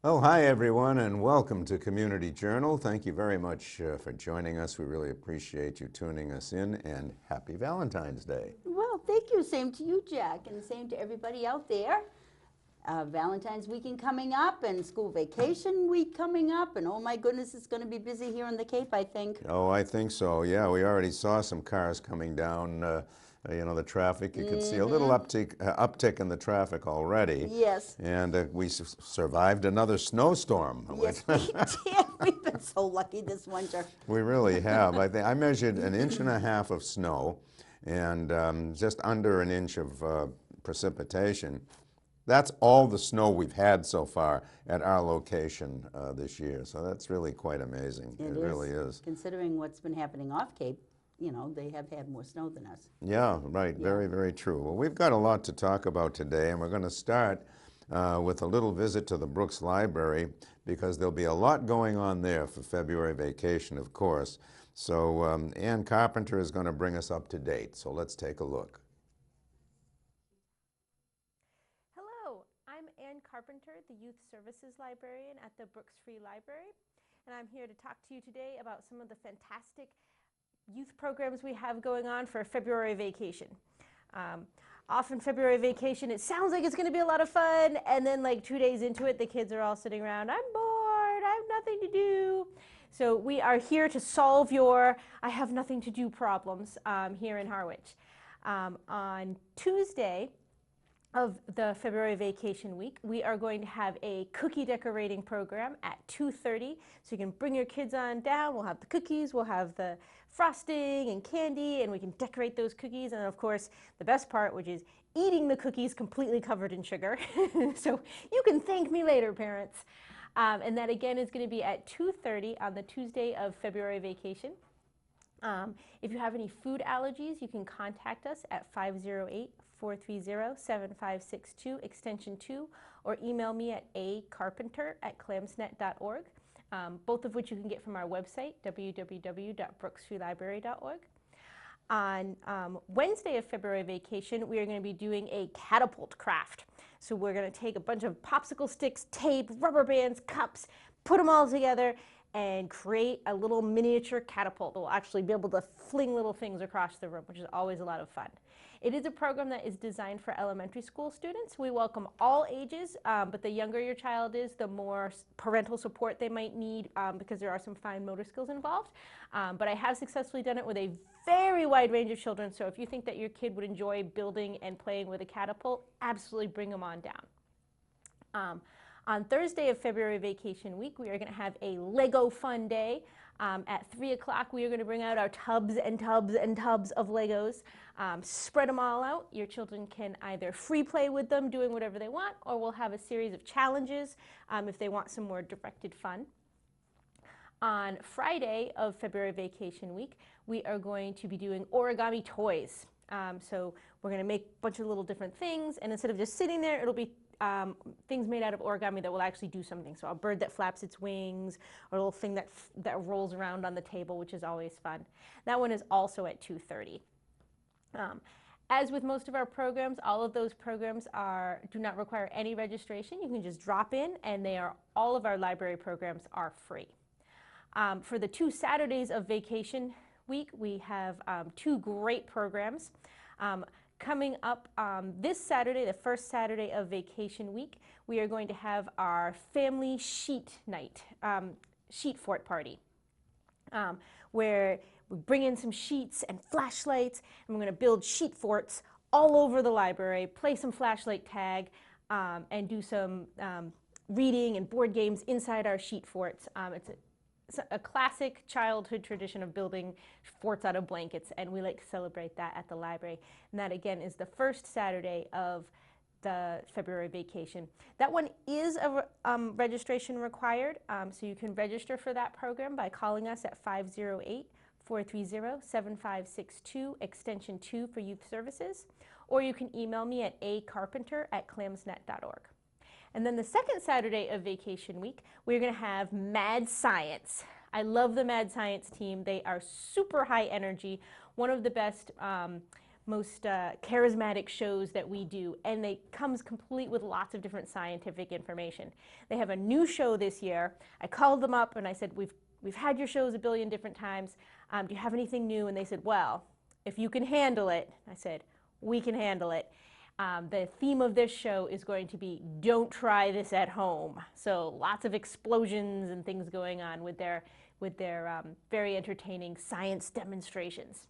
Oh, hi everyone, and welcome to Community Journal. Thank you very much for joining us. We really appreciate you tuning us in, and happy Valentine's Day. Well, thank you. Same to you, Jack, and same to everybody out there. Valentine's weekend coming up, and school vacation week coming up, and oh my goodness, it's going to be busy here in the Cape, I think. Oh, I think so. Yeah, we already saw some cars coming down. The traffic. You could see a little uptick in the traffic already. Yes. And we survived another snowstorm. Yes, we did. We've been so lucky this winter. We really have. I measured an inch and a half of snow and just under an inch of precipitation. That's all the snow we've had so far at our location this year. So that's really quite amazing. It really is. Considering what's been happening off Cape, they have had more snow than us. Yeah, right. Yeah. Very, very true. Well, we've got a lot to talk about today, and we're going to start with a little visit to the Brooks Library because there'll be a lot going on there for February vacation, of course. So Ann Carpenter is going to bring us up to date. So let's take a look. Hello, I'm Ann Carpenter, the Youth Services Librarian at the Brooks Free Library, and I'm here to talk to you today about some of the fantastic youth programs we have going on for February vacation. Often February vacation, it sounds like it's going to be a lot of fun, and then like 2 days into it, the kids are all sitting around, I'm bored, I have nothing to do. So we are here to solve your I have nothing to do problems here in Harwich. On Tuesday of the February vacation week, we are going to have a cookie decorating program at 2:30. So you can bring your kids on down. We'll have the cookies, we'll have the frosting and candy, and we can decorate those cookies. And of course, the best part, which is eating the cookies completely covered in sugar. So you can thank me later, parents. And that again is going to be at 2:30 on the Tuesday of February vacation. If you have any food allergies, you can contact us at 508-430-7562, extension 2, or email me at acarpenter@clamsnet.org, both of which you can get from our website, www.brooksfreelibrary.org. On Wednesday of February vacation, we are going to be doing a catapult craft. So we're going to take a bunch of popsicle sticks, tape, rubber bands, cups, put them all together, and create a little miniature catapult that will actually be able to fling little things across the room, which is always a lot of fun. It is a program that is designed for elementary school students. We welcome all ages, but the younger your child is, the more parental support they might need because there are some fine motor skills involved. But I have successfully done it with a very wide range of children, so if you think that your kid would enjoy building and playing with a catapult, absolutely bring them on down. On Thursday of February vacation week, we are going to have a Lego fun day. At 3 o'clock, we are going to bring out our tubs and tubs and tubs of Legos. Spread them all out. Your children can either free play with them, doing whatever they want, or we'll have a series of challenges if they want some more directed fun. On Friday of February vacation week, we are going to be doing origami toys. So we're going to make a bunch of little different things, and instead of just sitting there, it'll be things made out of origami that will actually do something. So a bird that flaps its wings, or a little thing that rolls around on the table, which is always fun. That one is also at 2:30. As with most of our programs, all of those programs do not require any registration. You can just drop in, and all of our library programs are free. For the 2 Saturdays of vacation week, we have 2 great programs. Coming up this Saturday, the first Saturday of vacation week, we are going to have our family sheet night, sheet fort party, where we bring in some sheets and flashlights, and we're going to build sheet forts all over the library, play some flashlight tag, and do some reading and board games inside our sheet forts. It's a classic childhood tradition of building forts out of blankets, and we like to celebrate that at the library. And that, again, is the first Saturday of the February vacation. That one is a registration required, so you can register for that program by calling us at 508-430-7562, extension 2 for youth services, or you can email me at acarpenter@clamsnet.org. And then the second Saturday of vacation week, we're going to have Mad Science. I love the Mad Science team. They are super high energy, one of the best charismatic shows that we do, and it comes complete with lots of different scientific information. They have a new show this year. I called them up and I said, we've had your shows a billion different times. Do you have anything new? And they said, well, if you can handle it. I said, we can handle it. The theme of this show is going to be "Don't try this at home." So lots of explosions and things going on with their very entertaining science demonstrations.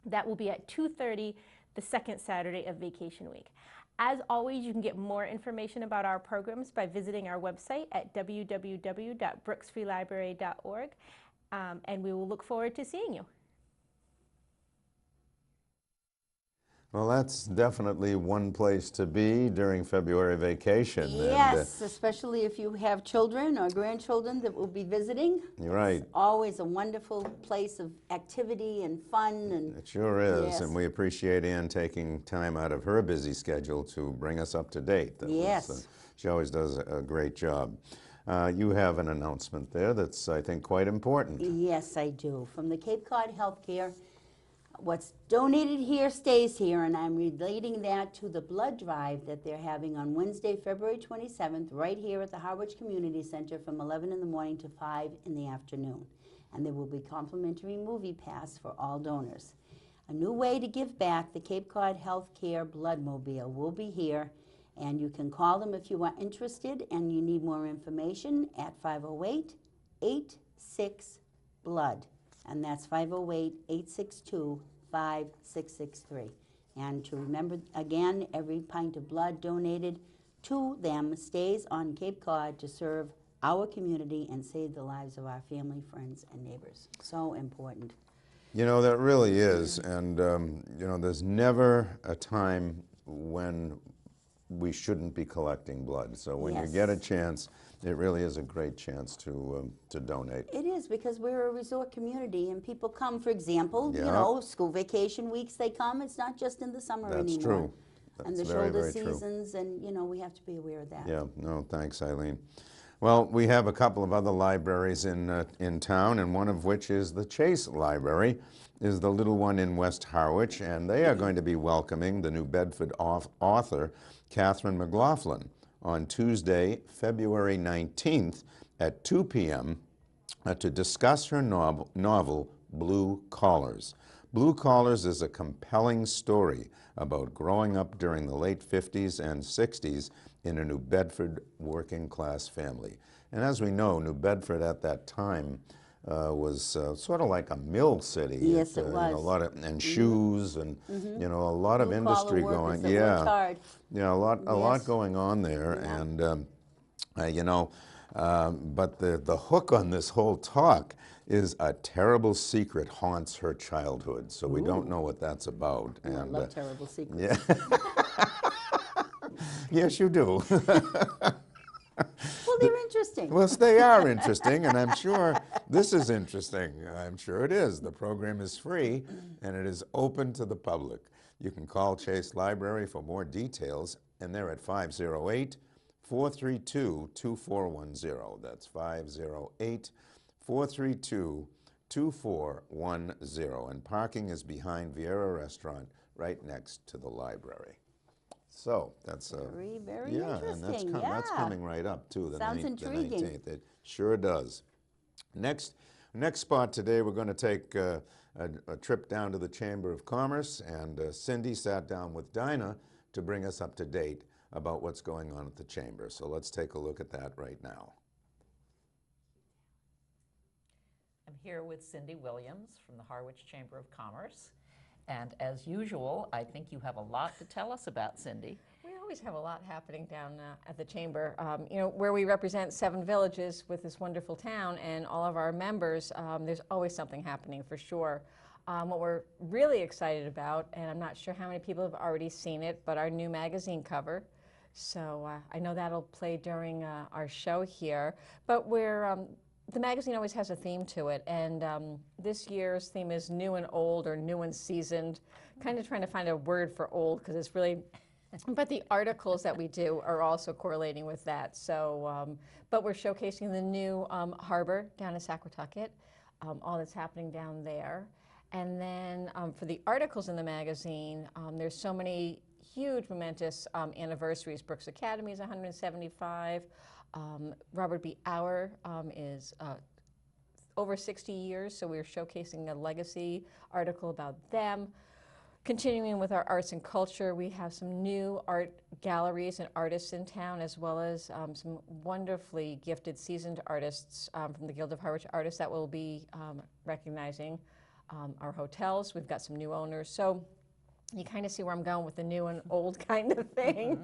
That will be at 2:30 the second Saturday of vacation week. As always, you can get more information about our programs by visiting our website at www.brooksfreelibrary.org, and we will look forward to seeing you. Well, that's definitely one place to be during February vacation. Yes, especially if you have children or grandchildren that will be visiting. You're right. It's always a wonderful place of activity and fun. And It sure is, yes. and we appreciate Ann taking time out of her busy schedule to bring us up to date. Yes. She always does a great job. You have an announcement there that's, I think, quite important. Yes, I do. From the Cape Cod Healthcare, what's donated here stays here, and I'm relating that to the blood drive that they're having on Wednesday, February 27th, right here at the Harwich Community Center from 11 in the morning to 5 in the afternoon. And there will be complimentary movie pass for all donors. A new way to give back, the Cape Cod Healthcare Bloodmobile will be here, and you can call them if you are interested and you need more information at 508-86-BLOOD. And that's 508-862-5663. And to remember, again, every pint of blood donated to them stays on Cape Cod to serve our community and save the lives of our family, friends, and neighbors. So important. You know, that really is, and you know, there's never a time when we shouldn't be collecting blood. So when you get a chance, it really is a great chance to donate. It is, because we're a resort community and people come, for example, you know, school vacation weeks they come. It's not just in the summer anymore. That's true. And the shoulder seasons, and you know, we have to be aware of that. Yeah, no, thanks, Eileen. Well, we have a couple of other libraries in town, and one of which is the Chase Library, is the little one in West Harwich, and they are going to be welcoming the New Bedford author, Catherine McLaughlin, on Tuesday, February 19th at 2 p.m. To discuss her novel, Blue Collars. Blue Collars is a compelling story about growing up during the late 50s and 60s in a New Bedford working class family. And as we know, New Bedford at that time was sort of like a mill city. Yes, it was. A lot of, and shoes and you know, a lot of industry going. Yeah, a lot going on there, and you know, but the hook on this whole talk is a terrible secret haunts her childhood. So we don't know what that's about. And I love terrible secrets. Yeah. Yes, you do. Well, they're interesting. Well, they are interesting, and I'm sure this is interesting. I'm sure it is. The program is free, and it is open to the public. You can call Chase Library for more details, and they're at 508-432-2410. That's 508-432-2410. And parking is behind Vieira Restaurant, right next to the librray. So that's very interesting. And that's coming right up too. Sounds intriguing. The 19th. It sure does. Next spot today, we're going to take a trip down to the Chamber of Commerce, and Cindy sat down with Dinah to bring us up to date about what's going on at the Chamber. So let's take a look at that right now. I'm here with Cindy Williams from the Harwich Chamber of Commerce. And as usual, I think you have a lot to tell us about, Cindy. We always have a lot happening down at the Chamber. You know, where we represent 7 villages with this wonderful town and all of our members, there's always something happening for sure. What we're really excited about, and I'm not sure how many people have already seen it, but our new magazine cover. So I know that'll play during our show here. But the magazine always has a theme to it, and this year's theme is new and old, or new and seasoned. Kind of trying to find a word for old, because it's really, but the articles that we do are also correlating with that. So, but we're showcasing the new harbor down in Saquatucket, all that's happening down there. And then for the articles in the magazine, there's so many huge momentous anniversaries. Brooks Academy is 175. Robert B. Auer is over 60 years, so we're showcasing a legacy article about them. Continuing with our arts and culture, we have some new art galleries and artists in town, as well as some wonderfully gifted, seasoned artists from the Guild of Harwich Artists that will be recognizing our hotels. We've got some new owners. So you kind of see where I'm going with the new and old kind of thing.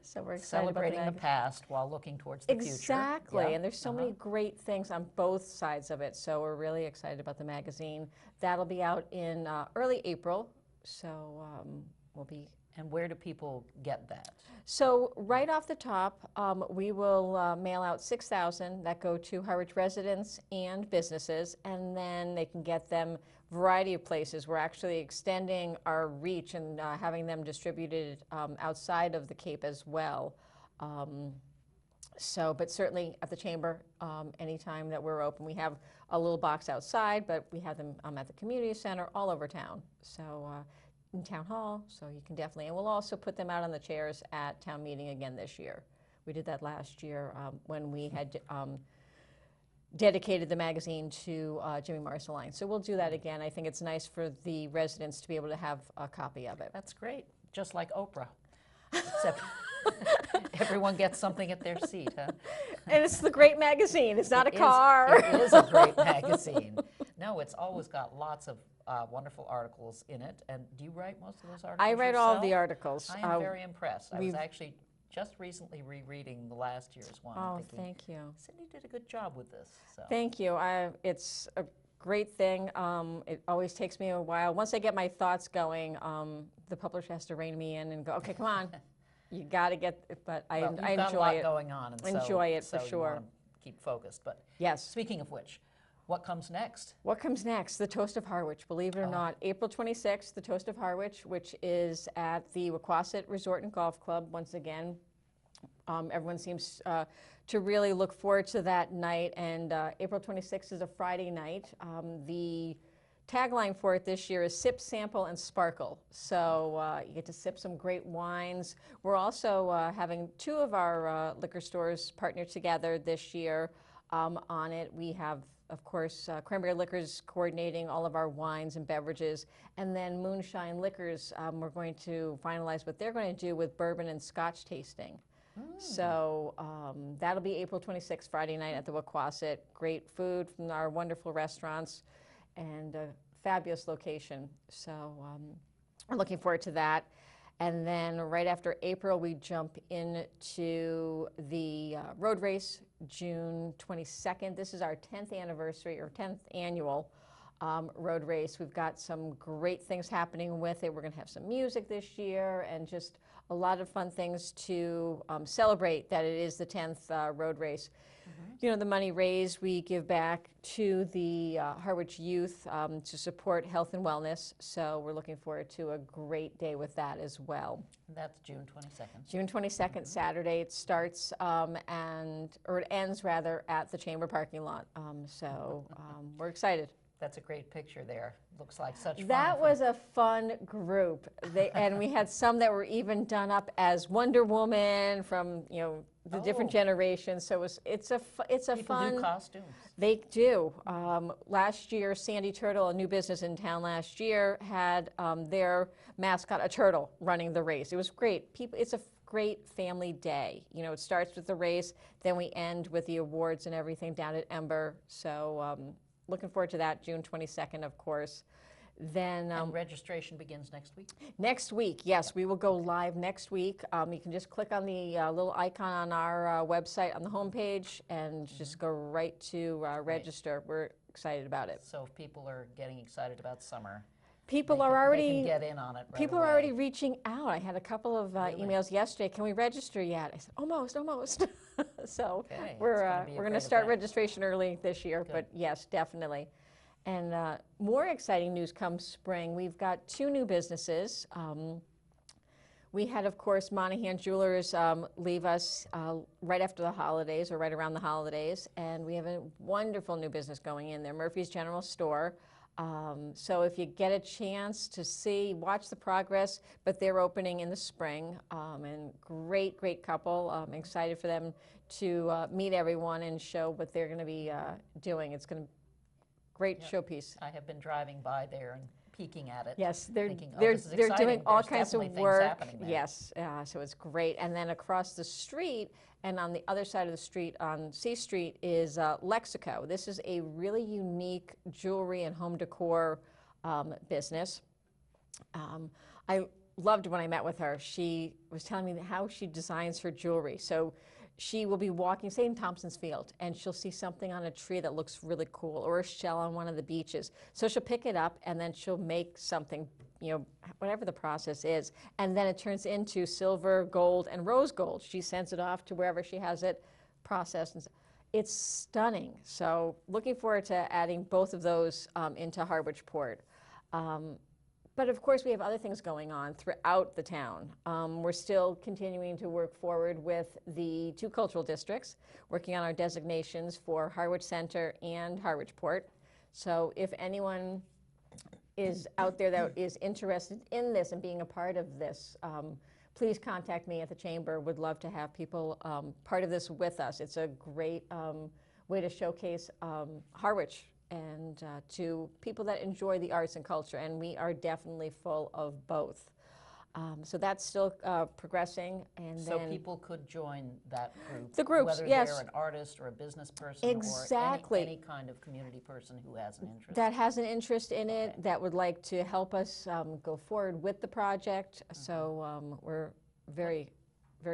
So we're excited Celebrating about the past while looking towards the future. Exactly, Yeah. and there's so many great things on both sides of it. So we're really excited about the magazine. That'll be out in early April. So we'll be. And where do people get that? So right off the top, we will mail out 6,000 that go to Harwich residents and businesses, and then they can get them a variety of places. We're actually extending our reach and having them distributed outside of the Cape as well. But certainly at the Chamber, anytime that we're open. We have a little box outside, but we have them at the community center all over town. So in Town Hall, so you can definitely, and we'll also put them out on the chairs at town meeting again this year. We did that last year when we had dedicated the magazine to Jimmy Marceline. So we'll do that again. I think it's nice for the residents to be able to have a copy of it. That's great. Just like Oprah. Except everyone gets something at their seat, huh? And it's the great magazine. It's not a It car. is a great magazine. No, it's always got lots of wonderful articles in it. And do you write most of those articles I write all the yourself? articles. I am very impressed. I was we've- actually just recently rereading the last year's one. Oh, thinking, thank you. Cindy did a good job with this. So. Thank you. It's a great thing. It always takes me a while. Once I get my thoughts going, the publisher has to rein me in and go, okay, come on. You got to get, but I Well, you've enjoy got a lot it. going on, and Enjoy it for so sure. You want to keep focused. But Yes. speaking of which, what comes next? What comes next? The Toast of Harwich, believe it or not. April 26th, the Toast of Harwich, which is at the Wequassett Resort and Golf Club. Once again, everyone seems to really look forward to that night. And April 26th is a Friday night. The tagline for it this year is Sip, Sample, and Sparkle. So you get to sip some great wines. We're also having two of our liquor stores partner together this year on it. We have, of course, Cranberry Liquors coordinating all of our wines and beverages. And then Moonshine Liquors, we're going to finalize what they're going to do with bourbon and scotch tasting. So that'll be April 26th, Friday night at the Wequassett. Great food from our wonderful restaurants and a fabulous location. So we're looking forward to that. And then right after April, we jump into the road race, June 22nd. This is our 10th anniversary or 10th annual road race. We've got some great things happening with it. We're going to have some music this year and just a lot of fun things to celebrate that it is the 10th road race. You know, the money raised, we give back to the Harwich youth to support health and wellness. So we're looking forward to a great day with that as well. That's June 22nd. June 22nd, Saturday. It starts or it ends rather at the Chamber parking lot. So we're excited. That's a great picture there. Looks like such fun. That was a fun group. And we had some that were even done up as Wonder Woman from, you know, the different generations. So it's a People fun. do costumes. They do. Last year, Sandy Turtle, a new business in town last year, had their mascot, a turtle, running the race. It was great. It's a great family day. You know, it starts with the race, then we end with the awards and everything down at Ember. So looking forward to that, June 22nd, of course. Then And registration begins next week? next week, yes, we will go live next week. You can just click on the little icon on our website on the homepage and just go right to register. We're excited about it. So if people are getting excited about summer, People they are can already get in on it right people are away. already reaching out. I had a couple of emails yesterday. Can we register yet? I said almost. So Okay, we're it's gonna be a going to great start event. registration early this year. But yes, definitely. And more exciting news comes spring. We've got two new businesses. We had, of course, Monahan Jewelers leave us right after the holidays or right around the holidays. And we have a wonderful new business going in there, Murphy's General Store. So if you get a chance to see, watch the progress, but they're opening in the spring, and great couple. I'm excited for them to meet everyone and show what they're going to be doing. It's going to great Yep. showpiece. I have been driving by there and peeking at it. Yes, they're thinking, oh, they're this is they're exciting. doing all There's kinds of definitely things work. happening there. Yes, so it's great. And then across the street, and on the other side of the street, on C Street, is Lexico. This is a really unique jewelry and home decor business. I loved when I met with her. She was telling me how she designs her jewelry. So she will be walking, say in Thompson's Field, and she'll see something on a tree that looks really cool, or a shell on one of the beaches. So she'll pick it up, and then she'll make something, you know, whatever the process is, and then it turns into silver, gold, and rose gold. She sends it off to wherever she has it processed. And it's stunning. So looking forward to adding both of those into Harwich Port. But of course, we have other things going on throughout the town. We're still continuing to work forward with the 2 cultural districts, working on our designations for Harwich Center and Harwich Port. So if anyone is out there that is interested in this and being a part of this, please contact me at the Chamber. Would love to have people part of this with us. It's a great way to showcase Harwich and to people that enjoy the arts and culture, and we are definitely full of both. So that's still progressing, and So then people could join that group? The groups, whether yes. they're an artist or a business person Exactly. or any kind of community person who has an interest. that has an interest in it, Okay. that would like to help us go forward with the project. So we're very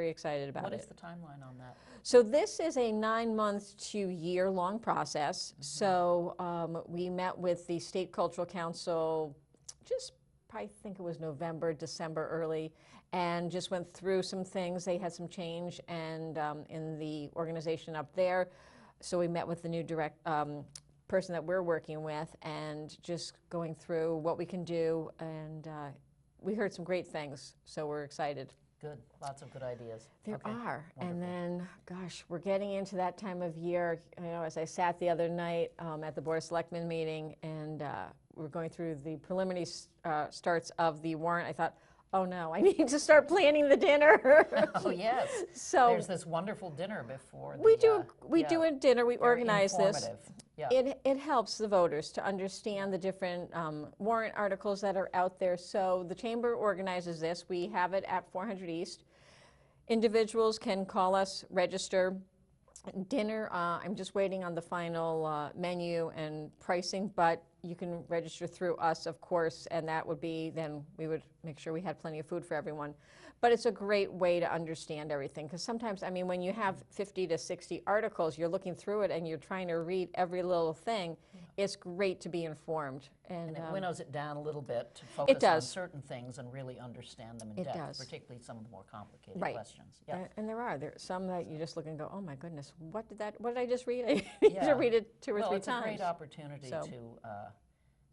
excited about What it. is the timeline on that? So this is a 9-month to year-long process. So we met with the State Cultural Council just, I think it was November, December early, and just went through some things. They had some change and in the organization up there. So we met with the new person that we're working with and just going through what we can do, and we heard some great things, so we're excited. Good, lots of good ideas. There Okay, are. wonderful. And then, gosh, we're getting into that time of year. You know, as I sat the other night at the Board of Selectmen meeting, and we're going through the preliminary starts of the warrant, I thought, oh no, I need to start planning the dinner. Oh, yes. So There's this wonderful dinner before we the, do a dinner. We very organize this. informative. Yeah. It helps the voters to understand the different warrant articles that are out there. So the Chamber organizes this. We have it at 400 East. Individuals can call us, register. Dinner, I'm just waiting on the final menu and pricing, but you can register through us, of course, and that would be, then we would make sure we had plenty of food for everyone. But it's a great way to understand everything, because sometimes, I mean, when you have 50 to 60 articles, you're looking through it and you're trying to read every little thing. It's great to be informed. And And it winnows it down a little bit to focus on does. certain things and really understand them in It depth, does. particularly some of the more complicated Right. questions. Yeah. and there are some that you just look and go, oh my goodness, what did I just read? I need Yeah. to read it 2 or Well, 3 it's times. a great opportunity So- to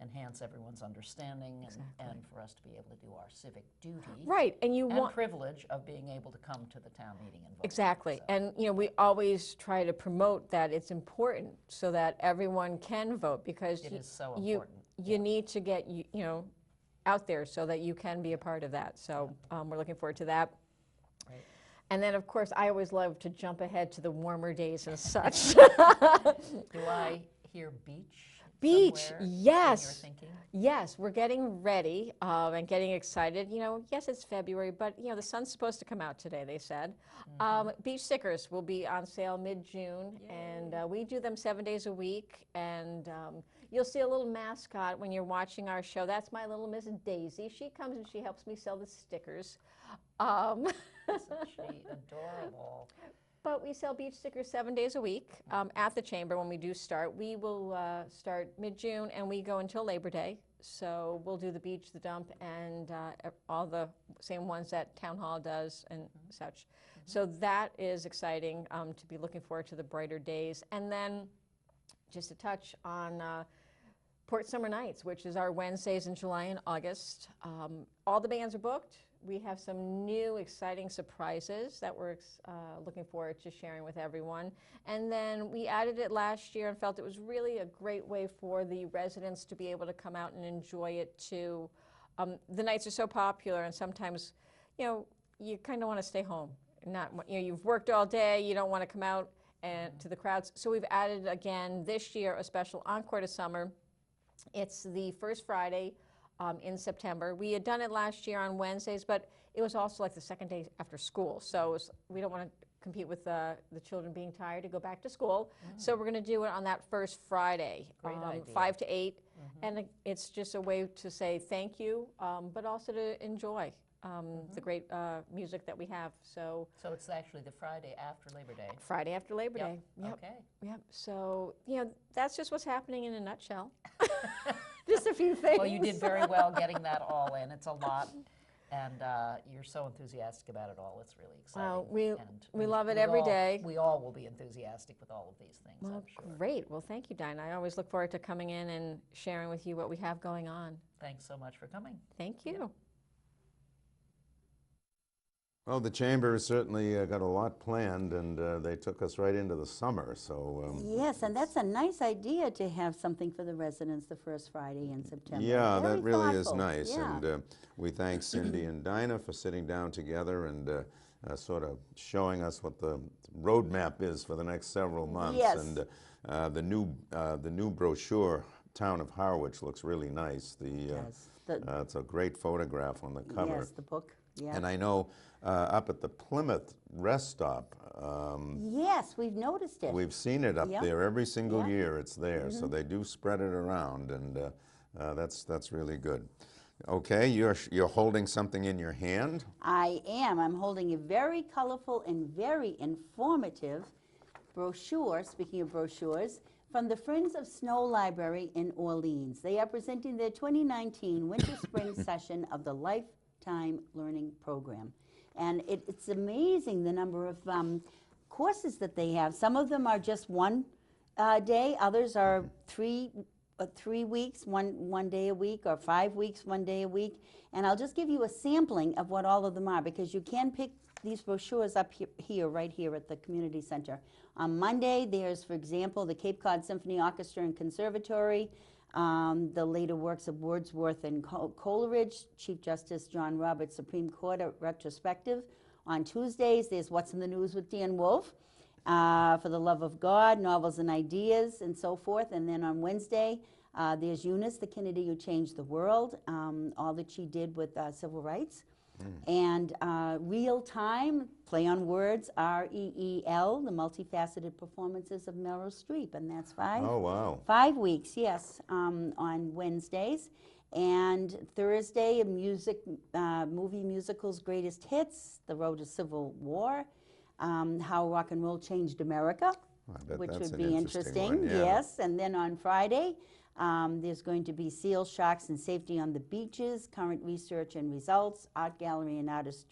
enhance everyone's understanding and, Exactly. and for us to be able to do our civic duty Right, and you and want privilege of being able to come to the town meeting and vote. exactly, So, and you know we always try to promote that it's important so that everyone can vote, because It is so you important. you need to get you know out there so that you can be a part of that. So we're looking forward to that. Right. And then of course I always love to jump ahead to the warmer days and such. Do I hear beach? Beach, somewhere in yes. your thinking? Yes, we're getting ready and getting excited. You know, yes, it's February, but you know the sun's supposed to come out today, they said. Beach stickers will be on sale mid-June, and we do them 7 days a week. And you'll see a little mascot when you're watching our show. That's my little Miss Daisy. She comes and she helps me sell the stickers. Isn't she adorable? But we sell beach stickers 7 days a week at the Chamber when we do start. We will start mid-June and we go until Labor Day. So we'll do the beach, the dump, and all the same ones that Town Hall does and such. So that is exciting to be looking forward to the brighter days. And then just to touch on Port Summer Nights, which is our Wednesdays in July and August. All the bands are booked. We have some new exciting surprises that we're looking forward to sharing with everyone. And then we added it last year and felt it was really a great way for the residents to be able to come out and enjoy it too. The nights are so popular, and sometimes, you kind of want to stay home. You've worked all day, you don't want to come out and to the crowds. So we've added again this year a special encore to summer. It's the first Friday in September. We had done it last year on Wednesdays, but it was also like the second day after school. So we don't want to compete with the children being tired to go back to school. So we're going to do it on that first Friday, Great idea. 5 to 8. And it's just a way to say thank you, but also to enjoy the great music that we have. So it's actually the Friday after Labor Day. Friday after Labor Day. Yep. Okay. Yep. So, that's just what's happening in a nutshell. Just a few things. Well, you did very well getting that all in. It's a lot, and you're so enthusiastic about it all. It's really exciting. Well, And we love it every day. We all will be enthusiastic with all of these things, Well, I'm sure. great. Well, thank you, Dinah. I always look forward to coming in and sharing with you what we have going on. Thanks so much for coming. Thank you. Well, the Chamber certainly got a lot planned, and they took us right into the summer, so... Yes, and that's a nice idea to have something for the residents the first Friday in September. Yeah, Very that really is thoughtful. nice, Yeah. and we thank Cindy and Dinah for sitting down together and sort of showing us what the roadmap is for the next several months. Yes. And the new brochure, Town of Harwich, looks really nice. Yes. It's a great photograph on the cover. Yes, the book. Yeah. And I know up at the Plymouth rest stop, Yes, we've noticed it. we've seen it up Yep. there every single Yeah. year. It's there, so they do spread it around, and that's really good. Okay, you're holding something in your hand. I am. I'm holding a very colorful and very informative brochure, speaking of brochures, from the Friends of Snow Library in Orleans. They are presenting their 2019 Winter-Spring session of the Lifetime Learning Program. And it's amazing the number of courses that they have. Some of them are just one day, others are 3 weeks, one day a week, or 5 weeks, 1 day a week. And I'll just give you a sampling of what all of them are, because you can pick these brochures up here, right here at the community center. On Monday, there's, for example, the Cape Cod Symphony Orchestra and Conservatory, the later works of Wordsworth and Coleridge, Chief Justice John Roberts Supreme Court retrospective. On Tuesdays, there's What's in the News with Dan Wolfe, For the Love of God, Novels and Ideas, and so forth. And then on Wednesday, there's Eunice, the Kennedy Who Changed the World, all that she did with civil rights. And Real Time, play on words, REEL, the multifaceted performances of Meryl Streep, and that's 5. Oh, wow. 5 weeks, yes, on Wednesdays. And Thursday, movie musicals, greatest hits, The Road to Civil War, How Rock and Roll Changed America, I bet which that's would an be interesting interesting, one, yeah. yes. And then on Friday, there's going to be Seals, Sharks, and Safety on the Beaches, Current Research and Results, Art Gallery and Artist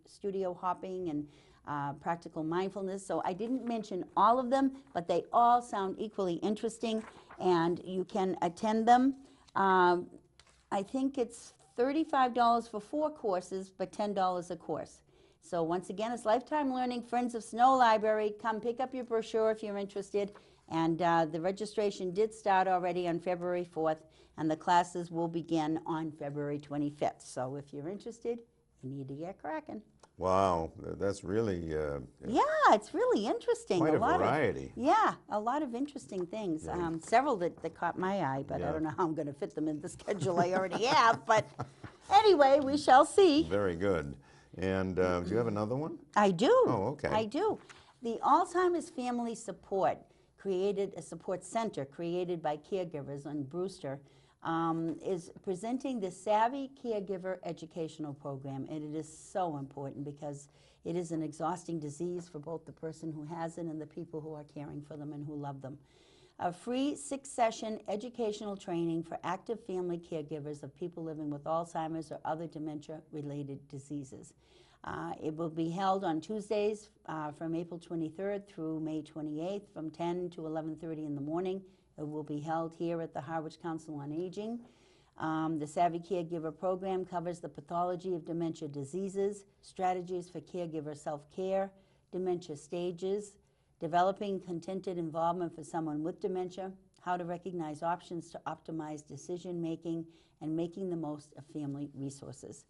Studio Hopping, and Practical Mindfulness. So I didn't mention all of them, but they all sound equally interesting, and you can attend them. I think it's $35 for 4 courses, but $10 a course. So once again, it's Lifetime Learning, Friends of Snow Library. Come pick up your brochure if you're interested. And the registration did start already on February 4th, and the classes will begin on February 25th. So if you're interested, you need to get cracking. Wow, that's really Yeah, it's really interesting. quite a lot variety. Yeah, a lot of interesting things. Several that caught my eye, but Yeah. I don't know how I'm going to fit them in the schedule I already have. But anyway, we shall see. Very good. And do you have another one? I do. Oh, okay. I do. The Alzheimer's Family Support a support center created by caregivers on Brewster, is presenting the Savvy Caregiver Educational Program, and it is so important because it is an exhausting disease for both the person who has it and the people who are caring for them and who love them. A free 6-session educational training for active family caregivers of people living with Alzheimer's or other dementia-related diseases. It will be held on Tuesdays from April 23rd through May 28th from 10 to 11:30 in the morning. It will be held here at the Harwich Council on Aging. The Savvy Caregiver program covers the pathology of dementia diseases, strategies for caregiver self-care, dementia stages, developing contented involvement for someone with dementia, how to recognize options to optimize decision-making, and making the most of family resources.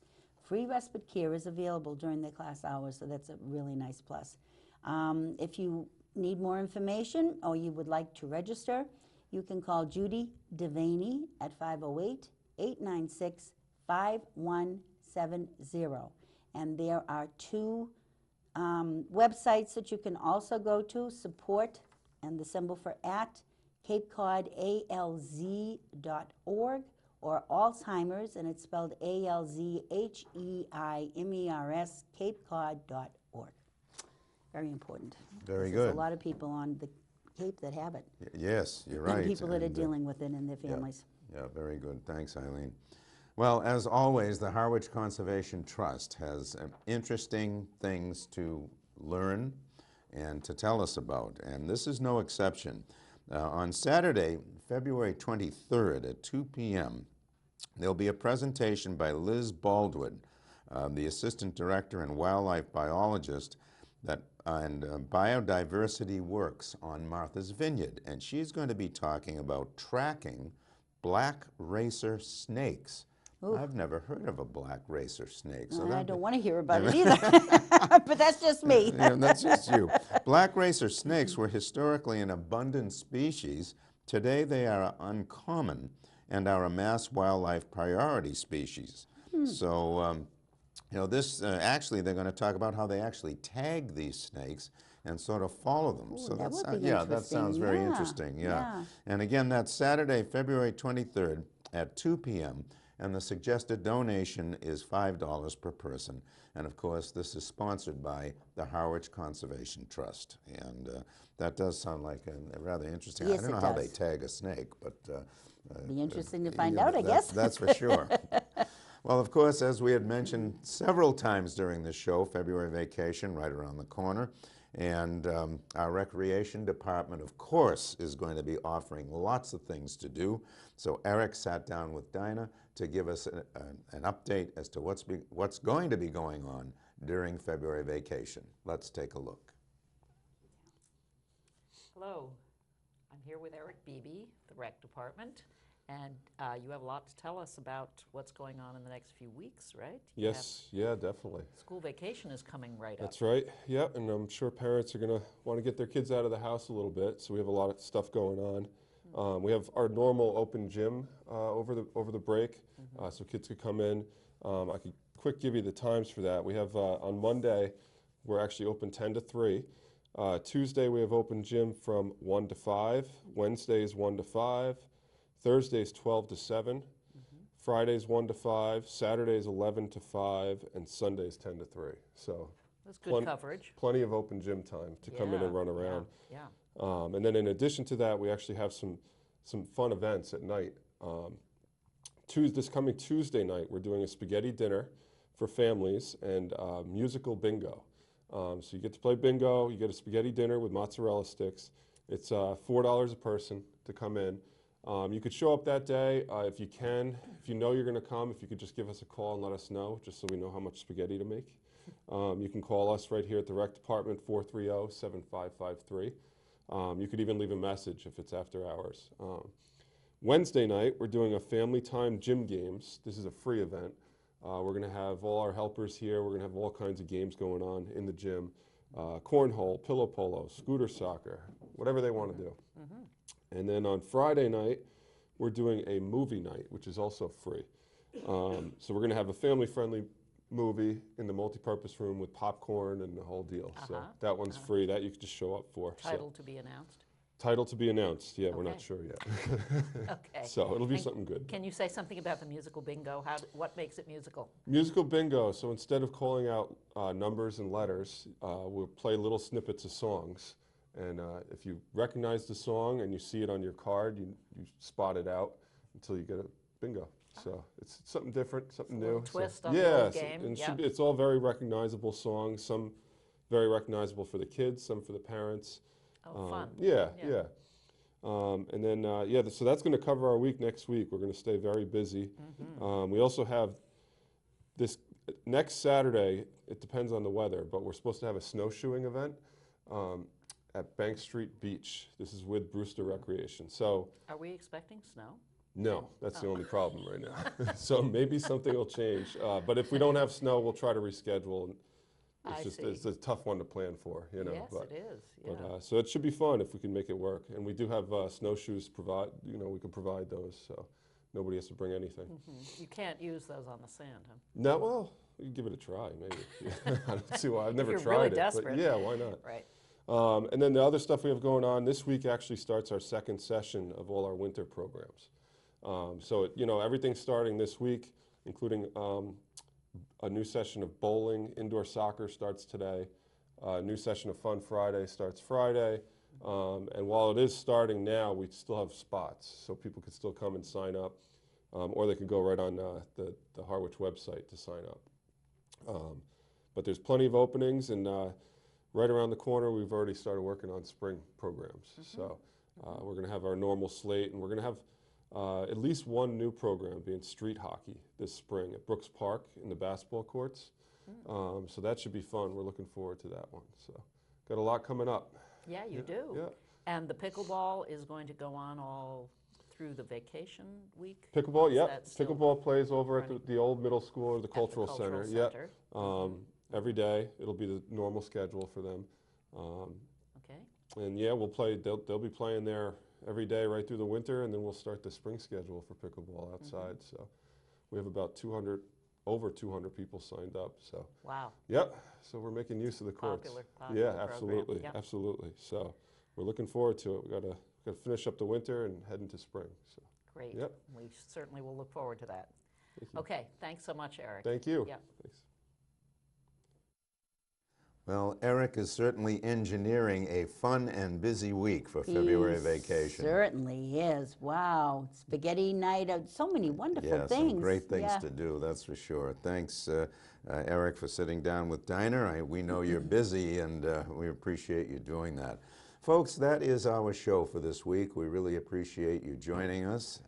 Free respite care is available during the class hours, so that's a really nice plus. If you need more information or you would like to register, you can call Judy Devaney at 508-896-5170. And there are two websites that you can also go to, support and the symbol for at capecodalz.org, or Alzheimer's, and it's spelled ALZHEIMERS, capecod.org. Very important. Very There's good. a lot of people on the Cape that have it. Yes, you're right. And people that are And, dealing with it in their families. Yeah, very good. Thanks, Eileen. Well, as always, the Harwich Conservation Trust has interesting things to learn and to tell us about, and this is no exception. On Saturday, February 23rd at 2 p.m., there'll be a presentation by Liz Baldwin, the Assistant Director and Wildlife Biologist and Biodiversity Works on Martha's Vineyard, and she's going to be talking about tracking black racer snakes. Ooh. I've never heard of a black racer snake. So I that don't want to hear about it either, but that's just me. Yeah, that's just you. Black racer snakes were historically an abundant species. Today they are uncommon and are a mass wildlife priority species. So, you know, this actually they're going to talk about how they actually tag these snakes and sort of follow them. Ooh, So that would be yeah, that sounds very interesting. interesting. Yeah. Yeah. And again, that's Saturday, February 23rd at 2 p.m. And the suggested donation is $5 per person. And of course, this is sponsored by the Harwich Conservation Trust. And that does sound like a rather interesting. Yes, I don't know it how they does. tag a snake, but Be interesting to find yeah, out, I guess. That's for sure. Well, of course, as we had mentioned several times during this show, February vacation right around the corner. And our recreation department, of course, is going to be offering lots of things to do. So Eric sat down with Dinah to give us an update as to what's going to be going on during February vacation. Let's take a look. Hello, I'm here with Eric Beebe, the rec department, and you have a lot to tell us about what's going on in the next few weeks, right? You Yes, yeah, definitely. have- School vacation is coming right up. That's right. Yeah, and I'm sure parents are going to want to get their kids out of the house a little bit, so we have a lot of stuff going on. We have our normal open gym over the break, so kids could come in. I could quick give you the times for that. We have on Monday, we're actually open 10 to 3. Tuesday, we have open gym from 1 to 5. Wednesdays, 1 to 5. Thursdays, 12 to 7. Fridays, 1 to 5. Saturdays, 11 to 5. And Sundays, 10 to 3. So That's good coverage. plenty of open gym time to come in and run around. Yeah. And then in addition to that, we actually have some fun events at night. This coming Tuesday night, we're doing a spaghetti dinner for families and musical bingo. So you get to play bingo, you get a spaghetti dinner with mozzarella sticks. It's $4 a person to come in. You could show up that day if you can. If you know you're going to come, if you could just give us a call and let us know, just so we know how much spaghetti to make. You can call us right here at the rec department, 430-7553. You could even leave a message if it's after hours. Wednesday night, we're doing a family time gym games. This is a free event. We're going to have all our helpers here. We're going to have all kinds of games going on in the gym. Cornhole, pillow polo, scooter soccer, whatever they want to do. And then on Friday night, we're doing a movie night, which is also free. So we're going to have a family-friendly movie in the multipurpose room with popcorn and the whole deal. So that one's free. That you can just show up for. Title to be announced. Title to be announced. Yeah, we're not Okay. sure yet. Okay. So it'll be And something good. Can you say something about the musical bingo? What makes it musical? Musical bingo. So instead of calling out numbers and letters, we'll play little snippets of songs. And if you recognize the song and you see it on your card, you spot it out until you get a bingo. So it's something different, something little new. twist on the yeah, old game, and yep. it's all very recognizable songs. Some very recognizable for the kids, some for the parents. Oh, fun. Yeah, Yeah. yeah. And then, yeah, so that's going to cover our week next week. We're going to stay very busy. We also have this next Saturday, it depends on the weather, but we're supposed to have a snowshoeing event at Bank Street Beach. This is with Brewster Recreation. So, Are we expecting snow? no, that's the only problem right now. So maybe something will change. But if we don't have snow, we'll try to reschedule. It's a tough one to plan for, you know. Yes, but, it is. Yeah. so it should be fun if we can make it work. And we do have snowshoes we can provide those, so nobody has to bring anything. You can't use those on the sand, huh? No, well, you can give it a try, maybe. I don't see why. I've never you're tried really it. desperate. But yeah, why not? Right. And then the other stuff we have going on, this week actually starts our second session of all our winter programs. So, everything's starting this week, including a new session of bowling. Indoor soccer starts today. A new session of Fun Friday starts Friday. And while it is starting now, we still have spots, so people can still come and sign up. Or they can go right on the Harwich website to sign up. But there's plenty of openings, and right around the corner, we've already started working on spring programs. So we're going to have our normal slate, and we're going to have at least one new program being street hockey this spring at Brooks Park in the basketball courts. So that should be fun. We're looking forward to that one. So got a lot coming up. Yeah, you do. Yeah. And the pickleball is going to go on all through the vacation week? Pickleball, Is yep. that still Pickleball plays over at running? the old middle school or the At the cultural center. Center. Yep. Every day. It'll be the normal schedule for them. Okay. And yeah, we'll play. They'll be playing there every day right through the winter, and then we'll start the spring schedule for pickleball outside. So we have about over 200 people signed up. So Wow. yep. So we're making use of the courts. Popular Yeah, program. absolutely, Yep. absolutely. So we're looking forward to it. We gotta finish up the winter and head into spring. So Great. Yep. We certainly will look forward to that. thank you. Okay, thanks so much, Eric. Thank you. Yep. Thanks. Well, Eric is certainly engineering a fun and busy week for February He vacation. Certainly is. Wow. Spaghetti night, so many wonderful Yeah, things. some great things Yeah. to do, that's for sure. Thanks, Eric, for sitting down with Dinah. We know you're busy, and we appreciate you doing that. Folks, that is our show for this week. We really appreciate you joining us.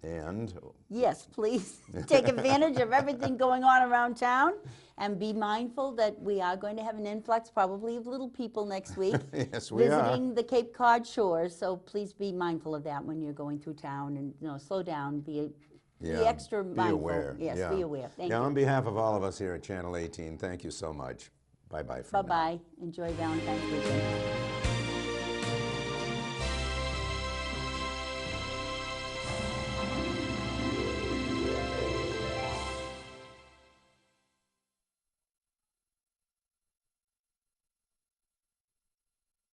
And Yes, please take advantage of everything going on around town, and be mindful that we are going to have an influx probably of little people next week yes, we are. visiting the Cape Cod shores. So please be mindful of that when you're going through town, and slow down, be extra be mindful. aware. Yes, yeah. be aware. Thank On you. behalf of all of us here at Channel 18, thank you so much. Bye-bye for now. Bye-bye. Enjoy Valentine's weekend.